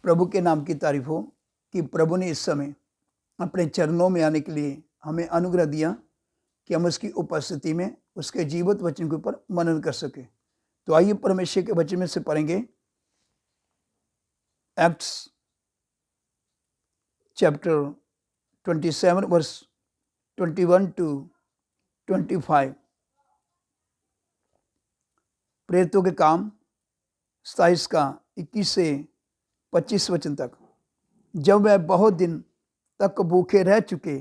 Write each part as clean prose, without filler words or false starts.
प्रभु के नाम की तारीफ हो कि प्रभु ने इस समय अपने चरणों में आने के लिए हमें अनुग्रह दिया कि हम उसकी उपस्थिति में उसके जीवित वचन के ऊपर मनन कर सके। तो आइए परमेश्वर के वचन में से पढ़ेंगे एक्ट्स चैप्टर 27 वर्स 21 to 25। प्रेरितों के काम 27 का 21 से 25 वचन तक। जब वह बहुत दिन तक भूखे रह चुके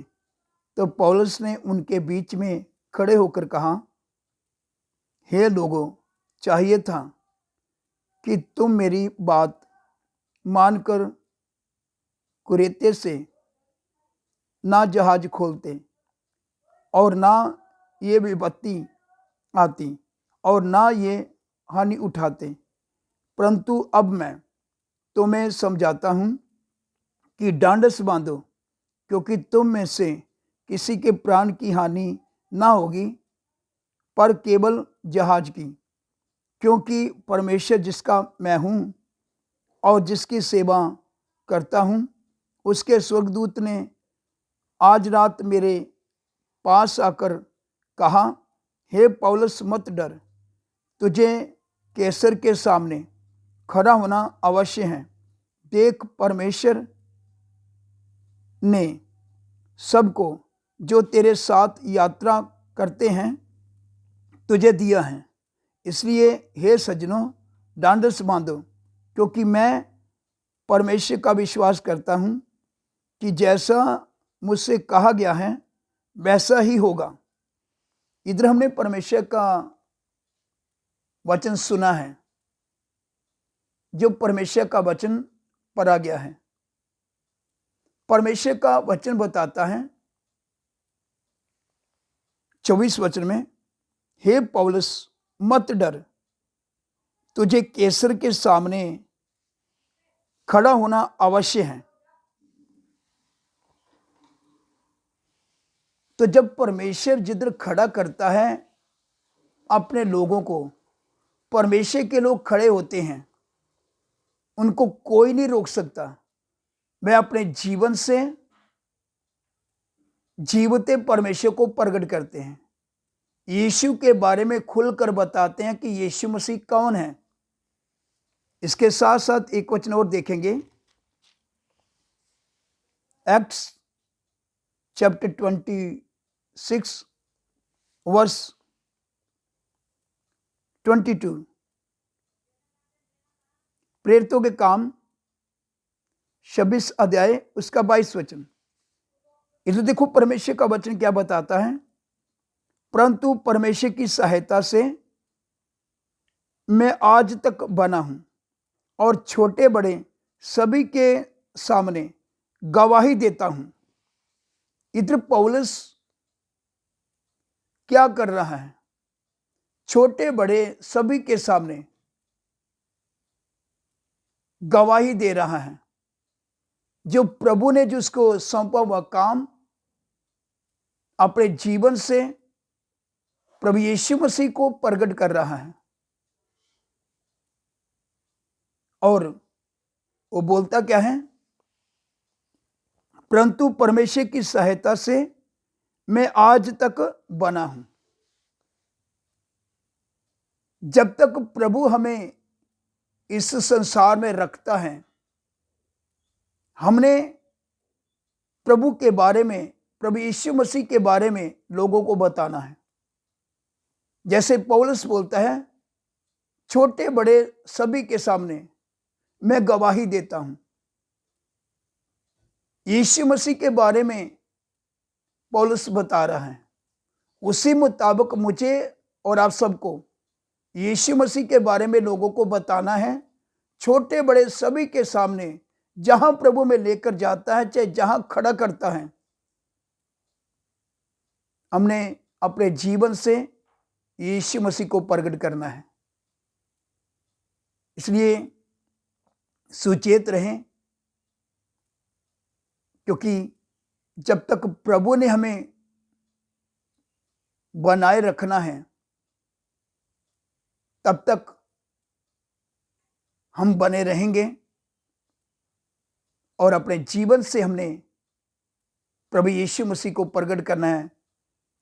तो पौलुस ने उनके बीच में खड़े होकर कहा, हे लोगों, चाहिए था कि तुम मेरी बात मानकर कुरेते से ना जहाज खोलते और ना ये विपत्ति आती और ना ये हानि उठाते, परंतु अब मैं तुम्हें समझाता हूँ कि ढांढस बांधो, क्योंकि तुम में से किसी के प्राण की हानि ना होगी, पर केवल जहाज की। क्योंकि परमेश्वर जिसका मैं हूँ और जिसकी सेवा करता हूँ, उसके स्वर्गदूत ने आज रात मेरे पास आकर कहा, हे पौलुस, मत डर, तुझे कैसर के सामने खड़ा होना अवश्य है। देख, परमेश्वर ने सबको जो तेरे साथ यात्रा करते हैं तुझे दिया है। इसलिए हे सज्जनों, ढांढस बांधो, क्योंकि मैं परमेश्वर का विश्वास करता हूँ कि जैसा मुझसे कहा गया है वैसा ही होगा। इधर हमने परमेश्वर का वचन सुना है, जो परमेश्वर का वचन पढ़ा गया है। परमेश्वर का वचन बताता है 24 वचन में, हे पौलुस, मत डर, तुझे कैसर के सामने खड़ा होना अवश्य है। तो जब परमेश्वर जिधर खड़ा करता है अपने लोगों को, परमेश्वर के लोग खड़े होते हैं, उनको कोई नहीं रोक सकता। वे अपने जीवन से जीवते परमेश्वर को प्रकट करते हैं, यीशु के बारे में खुलकर बताते हैं कि यीशु मसीह कौन है। इसके साथ साथ एक वचन और देखेंगे, एक्ट्स चैप्टर 26 वर्स 22। प्रेरितों के काम 26 अध्याय उसका 22 वचन। इसे देखो परमेश्वर का वचन क्या बताता है, परंतु परमेश्वर की सहायता से मैं आज तक बना हूं और छोटे बड़े सभी के सामने गवाही देता हूं। इधर पौलुस क्या कर रहा है? छोटे बड़े सभी के सामने गवाही दे रहा है। जो प्रभु ने जिसको सौंपा हुआ काम अपने जीवन से प्रभु यीशु मसीह को प्रकट कर रहा है। और वो बोलता क्या है? परंतु परमेश्वर की सहायता से मैं आज तक बना हूं। जब तक प्रभु हमें इस संसार में रखता है, हमने प्रभु के बारे में, प्रभु यीशु मसीह के बारे में लोगों को बताना है। जैसे पौलुस बोलता है, छोटे बड़े सभी के सामने मैं गवाही देता हूं। यीशु मसीह के बारे में पौलुस बता रहा है। उसी मुताबिक मुझे और आप सबको यीशु मसीह के बारे में लोगों को बताना है, छोटे बड़े सभी के सामने। जहां प्रभु में लेकर जाता है, चाहे जहां खड़ा करता है, हमने अपने जीवन से यीशु मसीह को प्रकट करना है। इसलिए सुचेत रहें, क्योंकि जब तक प्रभु ने हमें बनाए रखना है, तब तक हम बने रहेंगे। और अपने जीवन से हमने प्रभु यीशु मसीह को प्रकट करना है,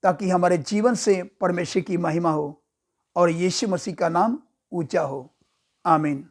ताकि हमारे जीवन से परमेश्वर की महिमा हो और यीशु मसीह का नाम ऊंचा हो। आमीन।